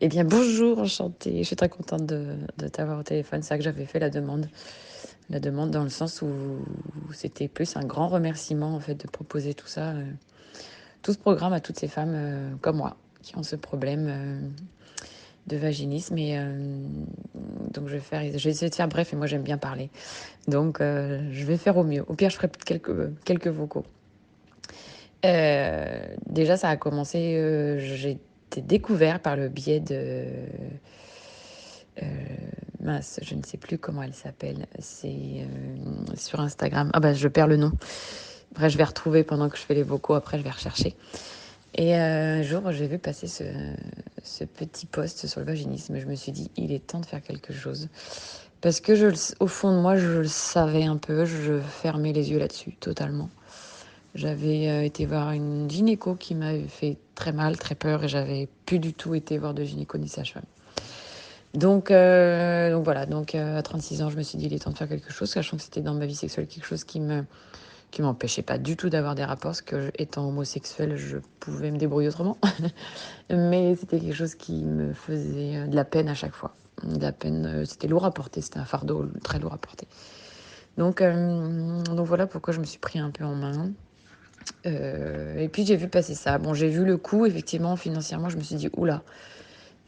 Eh bien, bonjour, enchantée. Je suis très contente de t'avoir au téléphone. C'est ça que j'avais fait la demande. La demande dans le sens où c'était plus un grand remerciement, en fait, de proposer tout ça, tout ce programme à toutes ces femmes comme moi, qui ont ce problème de vaginisme. Et donc, je vais essayer de faire bref, et moi, j'aime bien parler. Donc, je vais faire au mieux. Au pire, je ferai peut-être quelques vocaux. Déjà, ça a commencé, j'ai été découvert par le biais de... Euh, mince, je ne sais plus comment elle s'appelle. C'est sur Instagram. Ah bah je perds le nom. Après, je vais retrouver pendant que je fais les vocaux. Après, je vais rechercher. Et un jour, j'ai vu passer ce petit post sur le vaginisme. Je me suis dit, il est temps de faire quelque chose. Parce que au fond de moi, je le savais un peu. Je fermais les yeux là-dessus, totalement. J'avais été voir une gynéco qui m'avait fait très mal, très peur. Et j'avais plus du tout été voir de gynéco ni sage-femme. Donc voilà, à 36 ans, je me suis dit, il est temps de faire quelque chose, sachant que c'était dans ma vie sexuelle quelque chose qui m'empêchait pas du tout d'avoir des rapports, parce que étant homosexuelle, je pouvais me débrouiller autrement. Mais c'était quelque chose qui me faisait de la peine à chaque fois. De la peine, c'était lourd à porter, c'était un fardeau très lourd à porter. Donc voilà pourquoi je me suis pris un peu en main. Et puis j'ai vu passer ça. Bon, j'ai vu le coût, effectivement, financièrement, je me suis dit, oula.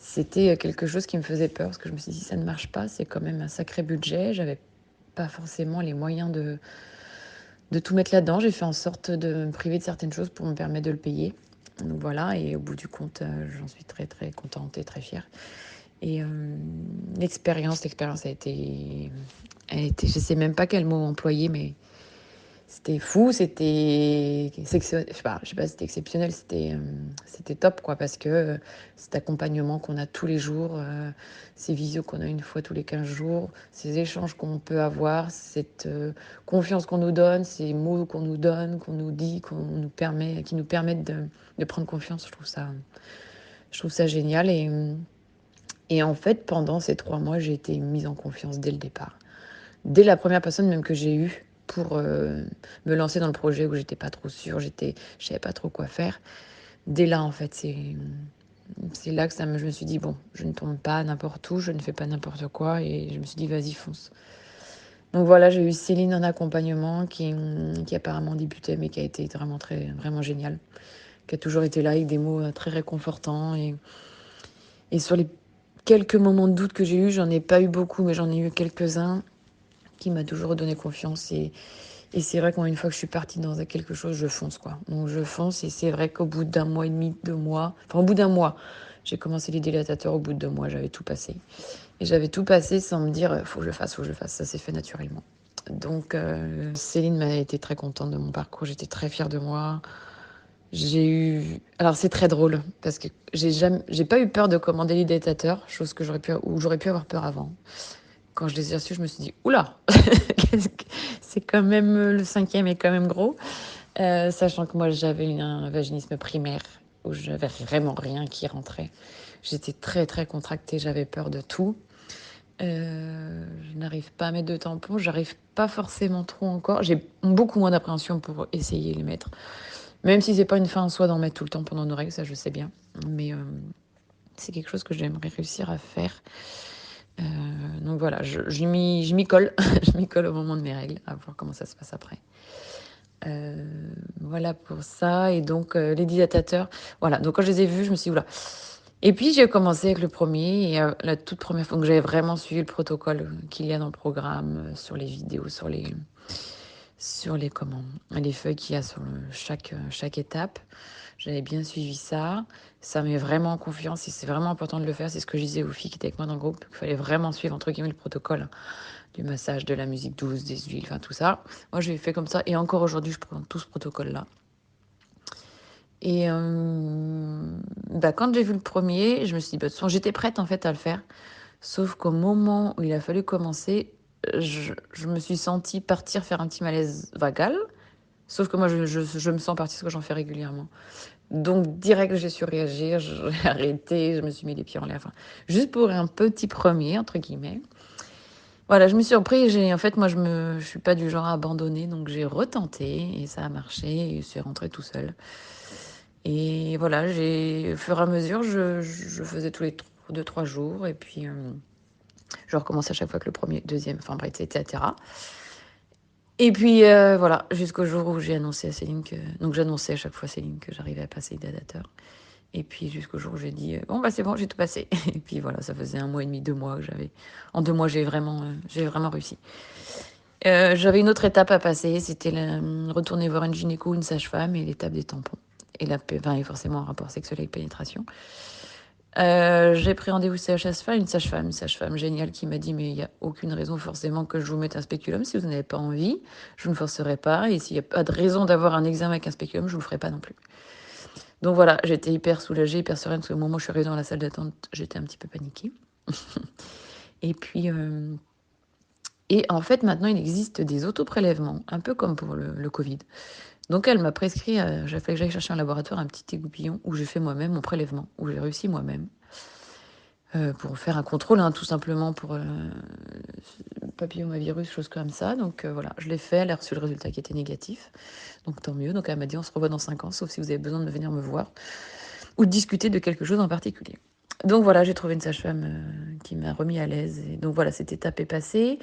C'était quelque chose qui me faisait peur, parce que je me suis dit, si ça ne marche pas, c'est quand même un sacré budget. J'avais pas forcément les moyens de tout mettre là-dedans. J'ai fait en sorte de me priver de certaines choses pour me permettre de le payer. Donc voilà, et au bout du compte, j'en suis très très contente et très fière. Et l'expérience je sais même pas quel mot employer, mais c'était fou, je sais pas, c'était exceptionnel, c'était top, quoi, parce que cet accompagnement qu'on a tous les jours, ces visios qu'on a une fois tous les 15 jours, ces échanges qu'on peut avoir, cette confiance qu'on nous donne, ces mots qu'on nous donne, qu'on nous dit, qui nous permettent de prendre confiance, je trouve ça génial. Et en fait, pendant ces 3 mois, j'ai été mise en confiance dès le départ. Dès la première personne même que j'ai eue pour me lancer dans le projet où j'étais pas trop sûre, je savais pas trop quoi faire. Dès là, en fait, c'est là que je me suis dit, bon, je ne tombe pas n'importe où, je ne fais pas n'importe quoi, et je me suis dit, vas-y, fonce. Donc voilà, j'ai eu Céline en accompagnement qui apparemment débutait, mais qui a été vraiment géniale, qui a toujours été là avec des mots très réconfortants. Et sur les quelques moments de doute que j'ai eu, j'en ai pas eu beaucoup, mais j'en ai eu quelques-uns, qui m'a toujours donné confiance. Et c'est vrai qu'une fois que je suis partie dans quelque chose, je fonce, quoi. Donc je fonce, et c'est vrai qu'au bout d'un mois et demi, 2 mois, enfin au bout d'un mois, j'ai commencé les dilatateurs, au bout de 2 mois, j'avais tout passé. Et j'avais tout passé sans me dire, faut que je le fasse, faut que je le fasse. Ça s'est fait naturellement. Donc Céline m'a été très contente de mon parcours, j'étais très fière de moi. Alors c'est très drôle, parce que j'ai pas eu peur de commander les dilatateurs, chose que j'aurais pu avoir peur avant. Quand je les ai reçus, je me suis dit, oula, c'est quand même, le 5e est quand même gros. Sachant que moi, j'avais un vaginisme primaire où j'avais vraiment rien qui rentrait. J'étais très, très contractée, j'avais peur de tout. Je n'arrive pas à mettre de tampons, j'arrive pas forcément trop encore. J'ai beaucoup moins d'appréhension pour essayer les mettre. Même si c'est pas une fin en soi d'en mettre tout le temps pendant nos règles, ça je sais bien. Mais c'est quelque chose que j'aimerais réussir à faire. Donc voilà, je m'y colle. Je m'y colle au moment de mes règles, à voir comment ça se passe après. Voilà pour ça. Et donc les dilatateurs, voilà. Donc quand je les ai vus, je me suis dit, oula. Et puis j'ai commencé avec le premier, et la toute première fois que j'avais vraiment suivi le protocole qu'il y a dans le programme, sur les vidéos, les feuilles qu'il y a sur chaque étape. J'avais bien suivi ça. Ça met vraiment en confiance, et c'est vraiment important de le faire. C'est ce que je disais aux filles qui étaient avec moi dans le groupe, qu'il fallait vraiment suivre, entre guillemets, le protocole du massage, de la musique douce, des huiles, enfin tout ça. Moi, je l'ai fait comme ça, et encore aujourd'hui, je prends tout ce protocole-là. Et quand j'ai vu le premier, je me suis dit, de toute façon, j'étais prête en fait à le faire. Sauf qu'au moment où il a fallu commencer, je me suis sentie partir faire un petit malaise vagal. Sauf que moi, je me sens partie, parce que j'en fais régulièrement. Donc, direct, j'ai su réagir, j'ai arrêté, je me suis mis les pieds en l'air. Enfin, juste pour un petit premier, entre guillemets. Voilà, je me suis repris. En fait, moi, je suis pas du genre à abandonner, donc j'ai retenté, et ça a marché, et c'est rentré tout seul. Et voilà, au fur et à mesure, je faisais tous les pour 2-3 jours et puis je recommence à chaque fois que le premier, deuxième, enfin bref, etc. Et puis voilà, jusqu'au jour où j'ai annoncé à Céline que... Donc j'annonçais à chaque fois à Céline que j'arrivais à passer datateur. Et puis jusqu'au jour où j'ai dit bon bah c'est bon, j'ai tout passé. Et puis voilà, ça faisait 1 mois et demi, 2 mois que j'avais. En 2 mois, j'ai vraiment réussi. J'avais une autre étape à passer, c'était retourner voir une gynéco, une sage-femme et l'étape des tampons. Et et forcément un rapport sexuel avec pénétration. J'ai pris rendez-vous chez une sage-femme géniale qui m'a dit mais il n'y a aucune raison forcément que je vous mette un spéculum si vous n'avez pas envie, je vous ne forcerai pas et s'il n'y a pas de raison d'avoir un examen avec un spéculum, je ne vous le ferai pas non plus. Donc voilà, j'étais hyper soulagée, hyper sereine parce que au moment où je suis arrivée dans la salle d'attente, j'étais un petit peu paniquée. Et puis et en fait maintenant il existe des autoprélèvements, un peu comme pour le Covid. Donc elle m'a prescrit, il fallait que j'aille chercher un laboratoire, un petit égoupillon où j'ai fait moi-même mon prélèvement, où j'ai réussi moi-même. Pour faire un contrôle, hein, tout simplement pour papillomavirus, choses comme ça. Donc voilà, je l'ai fait, elle a reçu le résultat qui était négatif. Donc tant mieux. Donc elle m'a dit on se revoit dans 5 ans, sauf si vous avez besoin de venir me voir ou de discuter de quelque chose en particulier. Donc voilà, j'ai trouvé une sage-femme qui m'a remis à l'aise. Et donc voilà, cette étape est passée.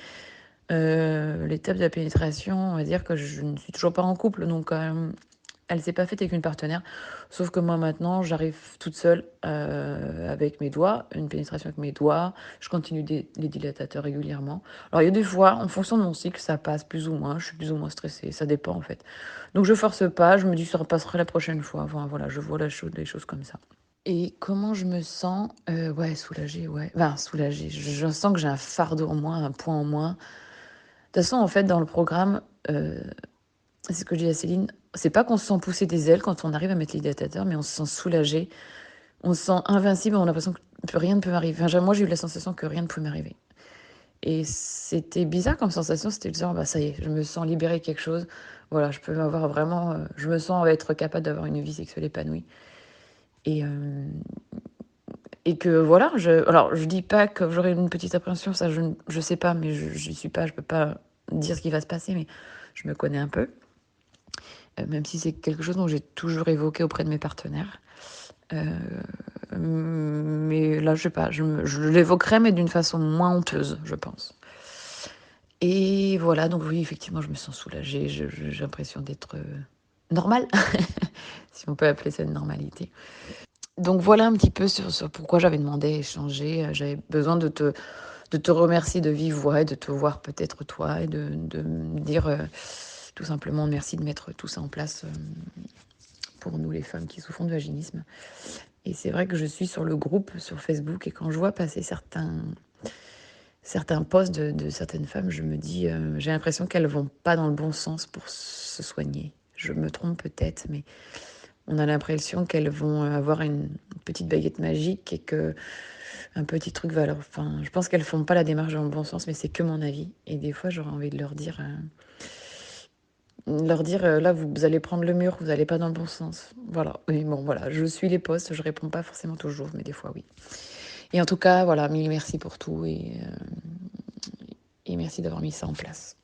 L'étape de la pénétration, on va dire que je ne suis toujours pas en couple, donc elle s'est pas faite avec une partenaire. Sauf que moi maintenant, j'arrive toute seule avec mes doigts, une pénétration avec mes doigts. Je continue les dilatateurs régulièrement. Alors il y a des fois, en fonction de mon cycle, ça passe plus ou moins. Je suis plus ou moins stressée, ça dépend en fait. Donc je force pas, je me dis ça repassera la prochaine fois. Enfin voilà, je vois les choses comme ça. Et comment je me sens ouais, soulagée, ouais. Enfin, soulagée. Je sens que j'ai un fardeau en moins, un poids en moins. De toute façon, en fait, dans le programme, c'est ce que je dis à Céline, c'est pas qu'on se sent pousser des ailes quand on arrive à mettre l'hydratateur, mais on se sent soulagé, on se sent invincible, on a l'impression que rien ne peut m'arriver. Enfin, moi, j'ai eu la sensation que rien ne pouvait m'arriver. Et c'était bizarre comme sensation, c'était de dire, bah ça y est, je me sens libérée de quelque chose. Voilà, je peux avoir vraiment, je me sens être capable d'avoir une vie sexuelle épanouie. Et, et que voilà, alors je dis pas que j'aurai une petite appréhension, ça je sais pas, mais je suis pas, je peux pas dire ce qui va se passer, mais je me connais un peu. Même si c'est quelque chose dont j'ai toujours évoqué auprès de mes partenaires. Mais là, je sais pas, je l'évoquerai, mais d'une façon moins honteuse, je pense. Et voilà, donc oui, effectivement, je me sens soulagée, j'ai l'impression d'être normale, si on peut appeler ça une normalité. Donc voilà un petit peu sur pourquoi j'avais demandé à échanger. J'avais besoin de te remercier de vive voix et de te voir peut-être toi et de me dire tout simplement merci de mettre tout ça en place pour nous les femmes qui souffrent de vaginisme. Et c'est vrai que je suis sur le groupe sur Facebook et quand je vois passer certains posts de certaines femmes, je me dis, j'ai l'impression qu'elles vont pas dans le bon sens pour se soigner. Je me trompe peut-être, mais on a l'impression qu'elles vont avoir une petite baguette magique et que un petit truc va leur... Enfin, je pense qu'elles font pas la démarche dans le bon sens, mais c'est que mon avis. Et des fois, j'aurais envie de leur dire... là, vous allez prendre le mur, vous n'allez pas dans le bon sens. Voilà. Et bon, voilà, je suis les posts, je réponds pas forcément toujours, mais des fois, oui. Et en tout cas, voilà, mille merci pour tout et merci d'avoir mis ça en place.